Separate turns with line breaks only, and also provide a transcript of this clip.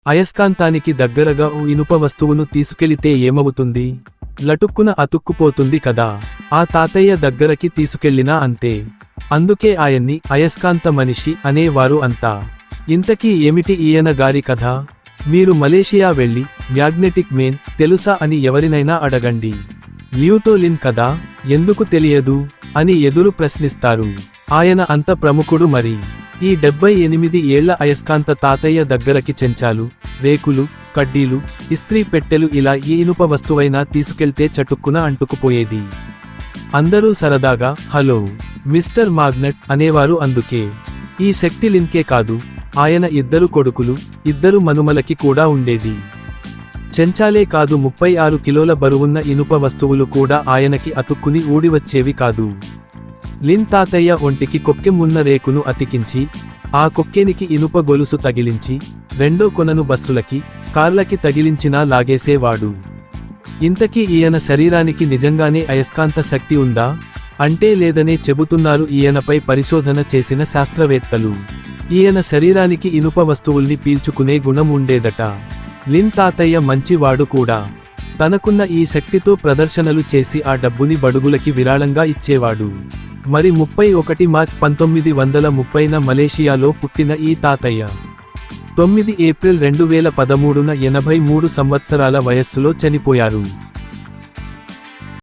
అయస్కాంతానికి దగ్గరగా ఓ ఇనుప వస్తువును తీసుకెళితే ఏమవుతుంది? లటుక్కున అతుక్కుపోతుంది కదా. ఆ తాతయ్య దగ్గరకి తీసుకెళ్ళినా అంతే. అందుకే ఆయన్ని అయస్కాంత మనిషి అనేవారు అంతా. ఇంతకీ ఏమిటి ఈయన గారి కథ? మీరు మలేషియా వెళ్ళి మ్యాగ్నెటిక్ మెన్ తెలుసా అని ఎవరినైనా అడగండి. ల్యూటోలిన్ కదా, ఎందుకు తెలియదు అని ఎదురు ప్రశ్నిస్తారు. ఆయన అంత ప్రముఖుడు మరి. ఈ 78 ఏళ్ల అయస్కాంత తాతయ్య దగ్గరకి చెంచాలు, రేకులు, కడ్డీలు, ఇస్త్రీ పెట్టెలు ఇలా ఏ ఇనుప వస్తువైనా తీసుకెళ్తే చటుక్కున అంటుకుపోయేది. అందరూ సరదాగా హలో మిస్టర్ మాగ్నెట్ అనేవారు. అందుకే ఈ శక్తి లిన్కే కాదు, ఆయన 2 కొడుకులు, 2 మనుమలకి కూడా ఉండేది. చెంచాలే కాదు, 36 కిలోల బరువున్న ఇనుప వస్తువులు కూడా ఆయనకి అతుక్కుని ఊడివచ్చేవి కాదు. లిన్ తాతయ్య ఒంటికి కొక్కెం ఉన్న రేకును అతికించి, ఆ కొక్కెనికి ఇనుప గొలుసు తగిలించి, రెండో కొనను బస్సులకి, కార్లకి తగిలించినా లాగేసేవాడు. ఇంతకీ ఈయన శరీరానికి నిజంగానే అయస్కాంత శక్తి ఉందా అంటే లేదనే చెబుతున్నారు ఈయనపై పరిశోధన చేసిన శాస్త్రవేత్తలు. ఈయన శరీరానికి ఇనుప వస్తువుల్ని పీల్చుకునే గుణం ఉండేదట. లిన్ తాతయ్య మంచివాడు కూడా. తనకున్న ఈ శక్తితో ప్రదర్శనలు చేసి ఆ డబ్బుని బడుగులకి విరాళంగా ఇచ్చేవాడు. మరి 31 మార్చ్ 1930న మలేషియాలో పుట్టిన ఈ తాతయ్య 9 ఏప్రిల్ 2013న 83 సంవత్సరాల వయస్సులో చనిపోయారు.